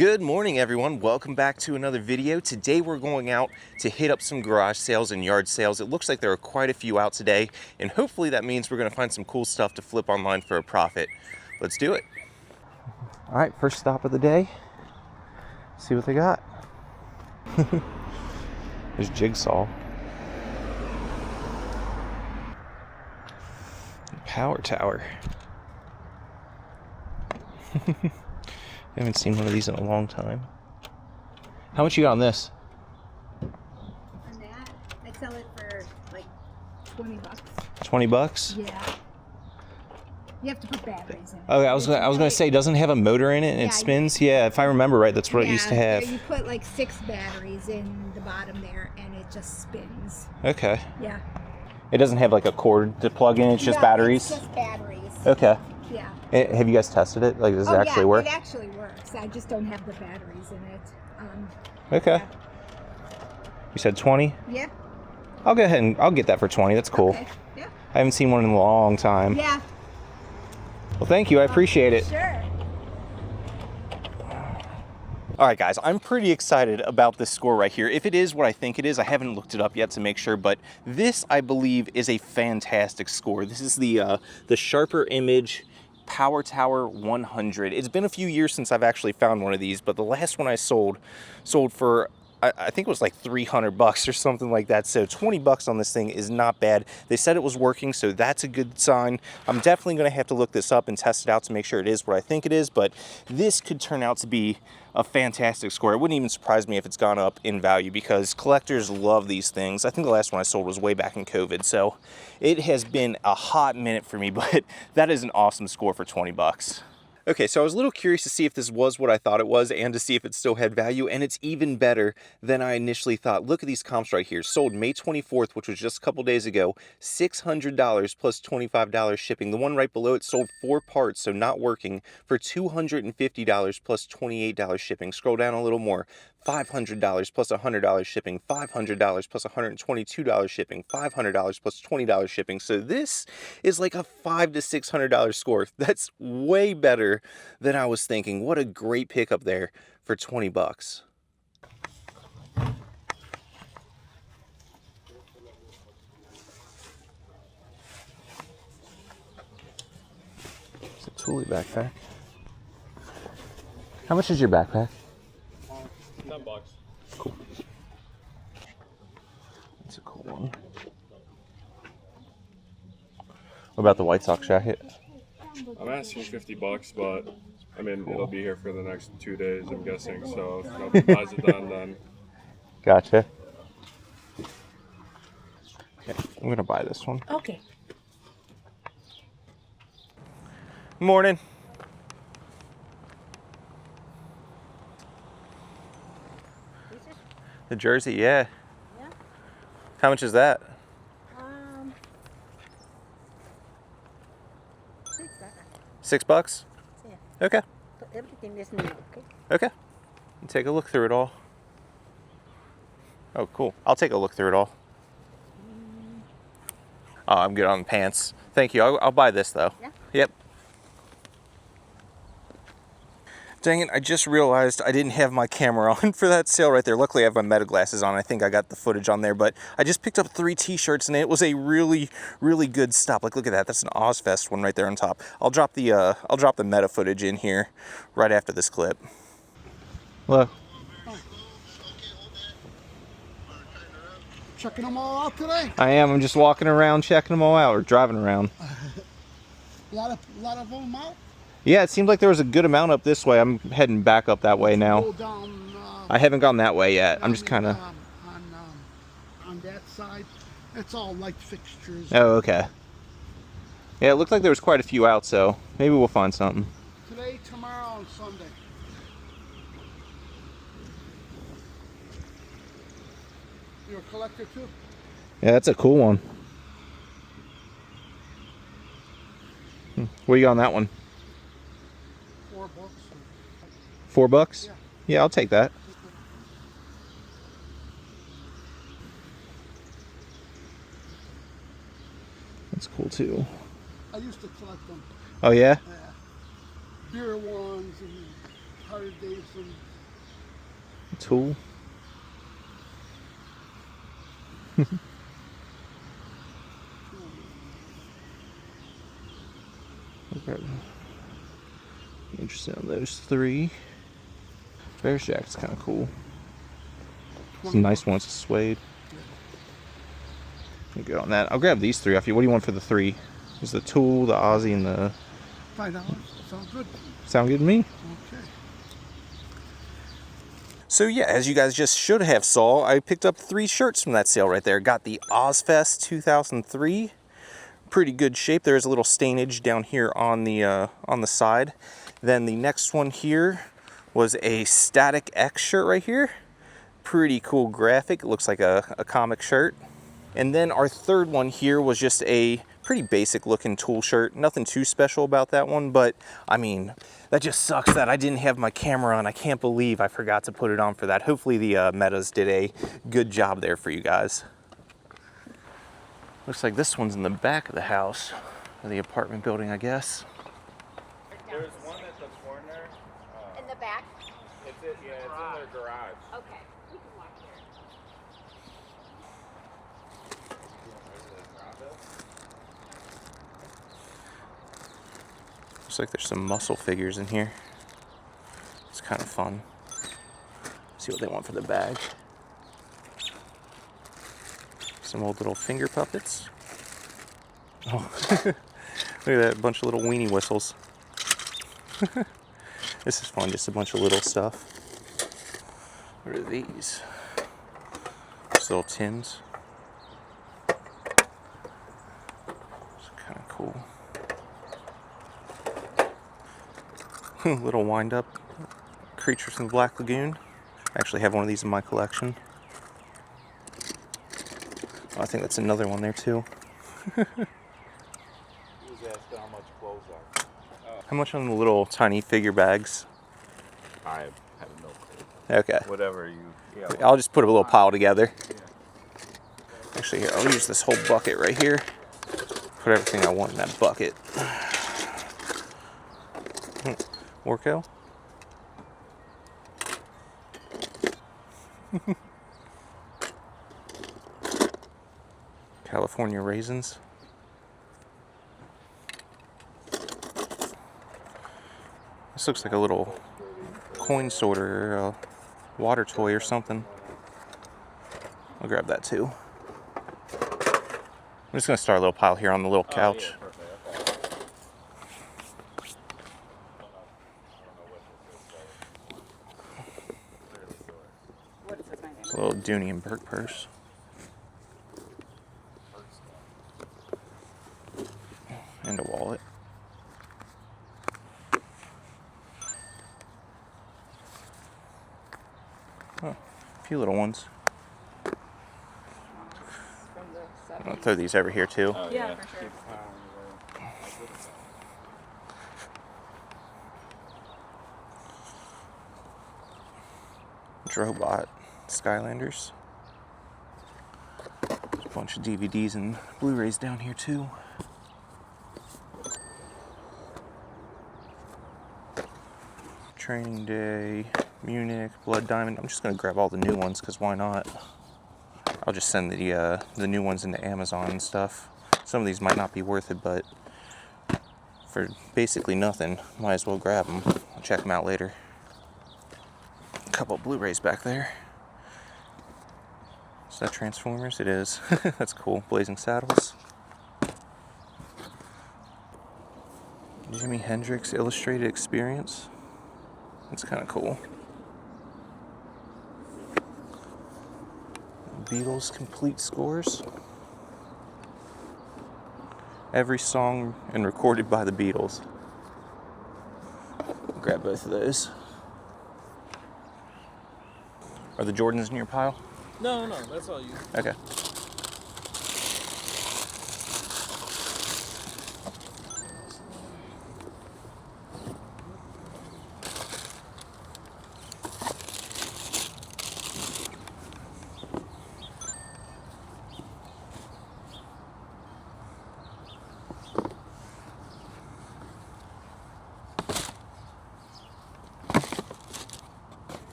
Good morning, everyone. Welcome back to another video. Today we're going out to hit up some garage sales and yard sales. It looks like there are quite a few out today, and hopefully that means we're going to find some cool stuff to flip online for a profit. Let's do it. All right, first stop of the day. See what they got. There's Jigsaw. Power tower. I haven't seen one of these in a long time. How much you got on this? On that, I sell it for like 20 bucks. 20 bucks? Yeah. You have to put batteries in it. Okay, I was gonna say, doesn't it have a motor in it and it spins? Yeah, if I remember right, that's what it used to have. You put like 6 batteries in the bottom there, and it just spins. Okay. Yeah. It doesn't have like a cord to plug in. It's just batteries. It's just batteries. Okay. Yeah. Have you guys tested it? Like, does it actually work? It actually works. I just don't have the batteries in it. Okay. Yeah. You said 20? Yeah. I'll go ahead and I'll get that for 20. That's cool. Okay. Yeah. I haven't seen one in a long time. Yeah. Well, thank you. I appreciate it. Sure. All right, guys, I'm pretty excited about this score right here. If it is what I think it is, I haven't looked it up yet to make sure, but this, I believe, is a fantastic score. This is the Sharper Image Power Tower 100. It's been a few years since I've actually found one of these, but the last one I sold for, I think it was like 300 bucks or something like that. So 20 bucks on this thing is not bad. They said it was working, so that's a good sign. I'm definitely going to have to look this up and test it out to make sure it is what I think it is, but this could turn out to be a fantastic score. It wouldn't even surprise me if it's gone up in value because collectors love these things. I think the last one I sold was way back in COVID, so it has been a hot minute for me, but that is an awesome score for 20 bucks. Okay, so I was a little curious to see if this was what I thought it was and to see if it still had value, and it's even better than I initially thought. Look at these comps right here. Sold May 24th, which was just a couple days ago, $600 plus $25 shipping. The one right below it sold 4 parts, so not working, for $250 plus $28 shipping. Scroll down a little more. $500 plus $100 shipping, $500 plus $122 shipping, $500 plus $20 shipping. So this is like a $500 to $600 score. That's way better than I was thinking. What a great pickup there for 20 bucks. It's a Thule backpack. How much is your backpack? 10 bucks. Cool. That's a cool one. What about the White Sox jacket? I'm asking 50 bucks, but I mean, it'll be here for the next 2 days, I'm guessing. So if nobody buys it then. Gotcha. Okay, I'm gonna buy this one. Okay. Morning. The jersey, yeah. Yeah. How much is that? $6? Yeah. Okay. But everything is new, okay? Okay. Take a look through it all. Oh, cool. I'll take a look through it all. Oh, I'm good on the pants. Thank you. I'll buy this though. Yeah. Yep. Dang it, I just realized I didn't have my camera on for that sale right there. Luckily, I have my meta glasses on. I think I got the footage on there, but I just picked up 3 t-shirts and it was a really, really good stop. Like, look at that. That's an Ozfest one right there on top. I'll drop the meta footage in here right after this clip. Hello. Checking them all out today? I am. I'm just walking around checking them all out, or driving around. A lot of them out? Yeah, it seemed like there was a good amount up this way. I'm heading back up that way now. Go down, I haven't gone that way yet. I'm just kind of... on that side, it's all light fixtures. Oh, okay. Yeah, it looked like there was quite a few out, so maybe we'll find something. Today, tomorrow, and Sunday. You're a collector too? Yeah, that's a cool one. What do you got on that one? $4. $4? Yeah. Yeah, I'll take that. That's cool too. I used to collect them. Oh yeah? Beer ones and Harley Davidson. Tool. Okay. Interested in those 3. Bear's jacket's kind of cool. It's a nice one. It's a suede. You go on that. I'll grab these 3 off you. What do you want for the 3? Is the Tool, the Aussie, and the... $5. Sounds good. Sound good to me? Okay. So yeah, as you guys just should have saw, I picked up 3 shirts from that sale right there. Got the Ozfest 2003. Pretty good shape. There is a little stainage down here on the side. Then the next one here was a Static X shirt right here. Pretty cool graphic. It looks like a comic shirt. And then our third one here was just a pretty basic looking Tool shirt. Nothing too special about that one, but I mean, that just sucks that I didn't have my camera on. I can't believe I forgot to put it on for that. Hopefully the Metas did a good job there for you guys. Looks like this one's in the back of the house, or the apartment building, I guess. There's one at the corner. In the back? Yeah, it's in their garage. Okay. We can walk here. Looks like there's some muscle figures in here. It's kind of fun. See what they want for the bag. Some old little finger puppets. Oh, look at that, bunch of little weenie whistles. This is fun, just a bunch of little stuff. What are these? Just little tins. It's kind of cool. Little wind-up creatures from the Black Lagoon. I actually have one of these in my collection. Oh, I think that's another one there too. He was asking how much clothes are. How much on the little tiny figure bags? I have no clue. Okay. Whatever you. Yeah. I'll just put a little pile together. Actually, here, I'll use this whole bucket right here. Put everything I want in that bucket. Orco? California raisins. This looks like a little coin sorter or a water toy or something. I'll grab that too. I'm just gonna start a little pile here on the little couch. A little Dooney and Burke purse. And a wallet. Oh, a few little ones. I'll throw these over here too. Yeah, for sure. Drobot Skylanders. There's a bunch of DVDs and Blu-rays down here too. Training Day, Munich, Blood Diamond. I'm just gonna grab all the new ones because why not? I'll just send the new ones into Amazon and stuff. Some of these might not be worth it, but for basically nothing, might as well grab them. I'll check them out later. A couple Blu-rays back there. Is that Transformers? It is. That's cool. Blazing Saddles. Jimi Hendrix Illustrated Experience. That's kind of cool. Beatles Complete Scores. Every song and recorded by the Beatles. I'll grab both of those. Are the Jordans in your pile? No, that's all you. Okay.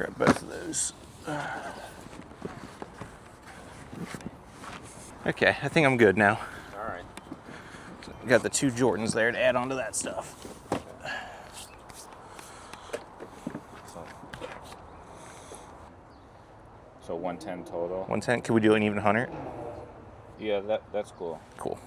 grab both of those. Okay, I think I'm good now. All right. Got the 2 Jordans there to add on to that stuff. So 110 total. 110. Can we do an even 100? Yeah, that's cool. Cool.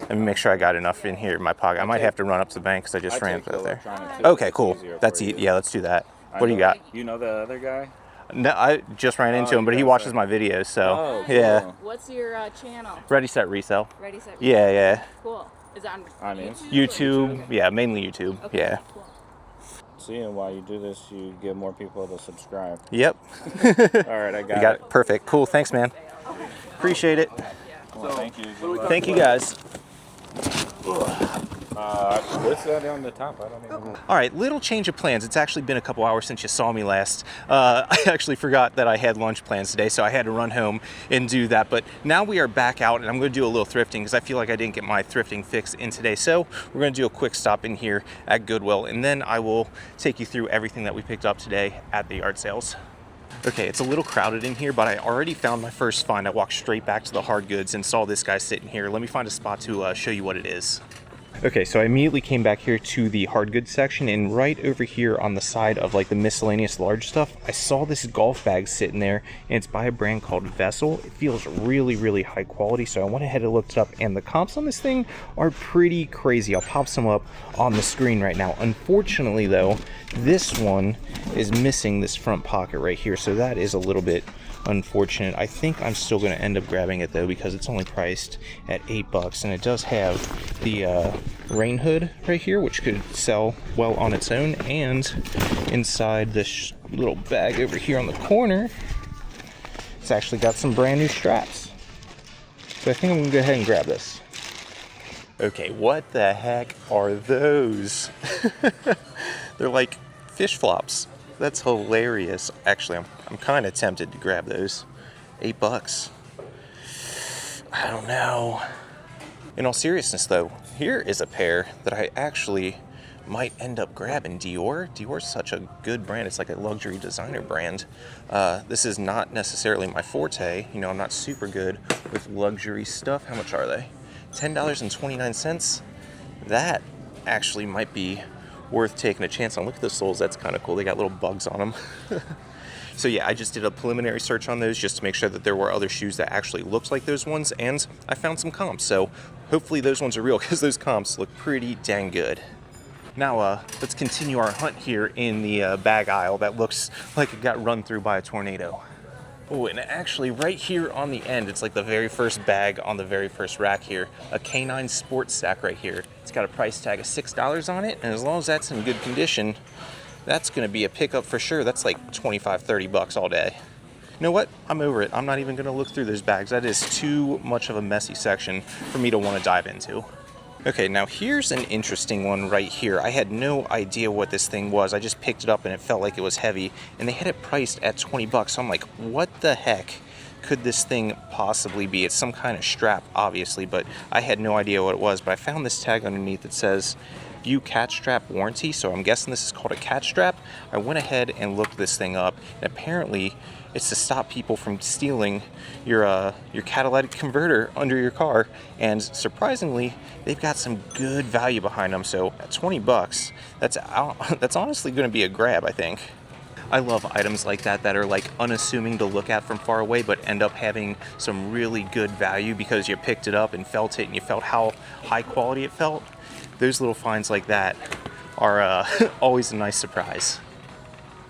Let me make sure I got enough in here in my pocket. I might have to run up to the bank because I just ran take the out there. electronic too. Okay, It's cool. easier That's for you. yeah. Let's do that. I What do you know- got? You know the other guy? No, I just ran into Oh, him, but you he guys watches are- my videos, so Oh, yeah. cool. What's your channel? Ready, set, resell. Ready, set, Yeah, yeah. Cool. Is it on On YouTube? YouTube, yeah, mainly YouTube. Okay, Yeah. cool. See, and while you do this, you get more people to subscribe. Yep. All right, I got You got it. it. Perfect. Cool. Thanks, man. Appreciate it. Well, thank you. Thank you, guys. What's that on the top? I don't even know. All right, little change of plans. It's actually been a couple hours since you saw me last. I actually forgot that I had lunch plans today, so I had to run home and do that. But now we are back out, and I'm going to do a little thrifting because I feel like I didn't get my thrifting fix in today. So we're going to do a quick stop in here at Goodwill, and then I will take you through everything that we picked up today at the yard sales. Okay, it's a little crowded in here, but I already found my first find. I walked straight back to the hard goods and saw this guy sitting here. Let me find a spot to show you what it is. Okay, so I immediately came back here to the hard goods section, and right over here on the side of like the miscellaneous large stuff, I saw this golf bag sitting there, and it's by a brand called Resell. It feels really, really high quality, so I went ahead and looked it up, and the comps on this thing are pretty crazy. I'll pop some up on the screen right now. Unfortunately though, this one is missing this front pocket right here, so that is a little bit unfortunate. I think I'm still going to end up grabbing it though because it's only priced at $8, and it does have the rain hood right here, which could sell well on its own. And inside this little bag over here on the corner, it's actually got some brand new straps. So I think I'm gonna go ahead and grab this. Okay, what the heck are those? They're like fish flops. That's hilarious. Actually, I'm kind of tempted to grab those. $8. I don't know. In all seriousness though, here is a pair that I actually might end up grabbing. Dior. Dior's such a good brand. It's like a luxury designer brand. This is not necessarily my forte. You know, I'm not super good with luxury stuff. How much are they? $10.29. That actually might be worth taking a chance on. Look at the soles. That's kind of cool. They got little bugs on them. So yeah, I just did a preliminary search on those just to make sure that there were other shoes that actually looked like those ones, and I found some comps. So hopefully those ones are real because those comps look pretty dang good. Now let's continue our hunt here in the bag aisle that looks like it got run through by a tornado. Oh, and actually right here on the end, it's like the very first bag on the very first rack here, a K9 sports sack right here. It's got a price tag of $6 on it, and as long as that's in good condition, that's gonna be a pickup for sure. That's like 25, 30 bucks all day. You know what? I'm over it. I'm not even gonna look through those bags. That is too much of a messy section for me to wanna dive into. Okay, now here's an interesting one right here. I had no idea what this thing was. I just picked it up and it felt like it was heavy, and they had it priced at 20 bucks. So I'm like, what the heck could this thing possibly be? It's some kind of strap, obviously, but I had no idea what it was. But I found this tag underneath that says View cat strap warranty, so I'm guessing this is called a cat strap. I went ahead and looked this thing up, and apparently it's to stop people from stealing your catalytic converter under your car. And surprisingly, they've got some good value behind them. So at 20 bucks, that's honestly going to be a grab, I think. I love items like that that are like unassuming to look at from far away, but end up having some really good value because you picked it up and felt it, and you felt how high quality it felt. Those little finds like that are always a nice surprise.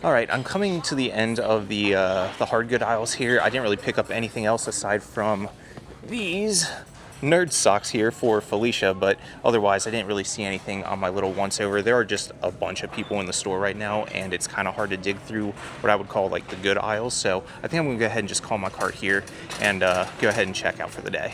All right, I'm coming to the end of the hard good aisles here. I didn't really pick up anything else aside from these nerd socks here for Felicia, but otherwise I didn't really see anything on my little once over. There are just a bunch of people in the store right now, and it's kind of hard to dig through what I would call like the good aisles. So I think I'm gonna go ahead and just call my cart here and go ahead and check out for the day.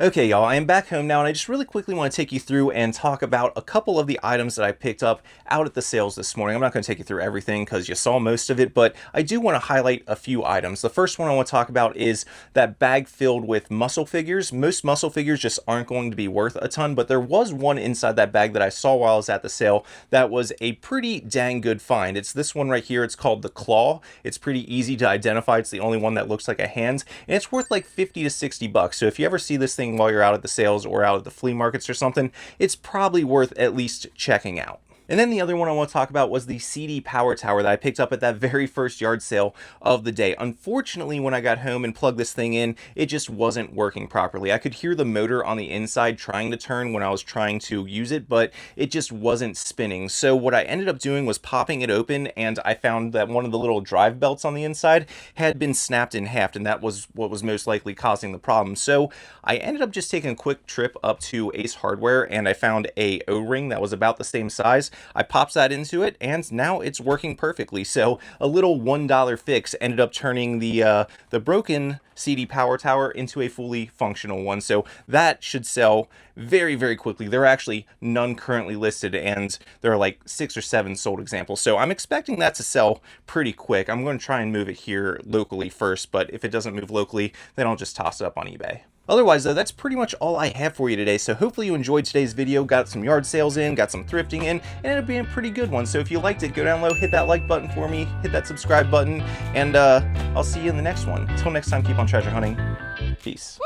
Okay, y'all, I am back home now, and I just really quickly want to take you through and talk about a couple of the items that I picked up out at the sales this morning. I'm not going to take you through everything because you saw most of it, but I do want to highlight a few items. The first one I want to talk about is that bag filled with muscle figures. Most muscle figures just aren't going to be worth a ton, but there was one inside that bag that I saw while I was at the sale that was a pretty dang good find. It's this one right here. It's called the Claw. It's pretty easy to identify. It's the only one that looks like a hand, and it's worth like 50 to 60 bucks. So if you ever see this thing while you're out at the sales or out at the flea markets or something, it's probably worth at least checking out. And then the other one I want to talk about was the CD power tower that I picked up at that very first yard sale of the day. Unfortunately, when I got home and plugged this thing in, it just wasn't working properly. I could hear the motor on the inside trying to turn when I was trying to use it, but it just wasn't spinning. So what I ended up doing was popping it open, and I found that one of the little drive belts on the inside had been snapped in half, and that was what was most likely causing the problem. So I ended up just taking a quick trip up to Ace Hardware, and I found a O-ring that was about the same size. I popped that into it, and now it's working perfectly. So a little $1 fix ended up turning the broken CD power tower into a fully functional one. So that should sell very, very quickly. There are actually none currently listed, and there are like 6 or 7 sold examples. So I'm expecting that to sell pretty quick. I'm going to try and move it here locally first, but if it doesn't move locally, then I'll just toss it up on eBay. Otherwise, though, that's pretty much all I have for you today. So hopefully you enjoyed today's video, got some yard sales in, got some thrifting in, and it ended up being a pretty good one. So if you liked it, go down low, hit that like button for me, hit that subscribe button, and I'll see you in the next one. Until next time, keep on treasure hunting. Peace.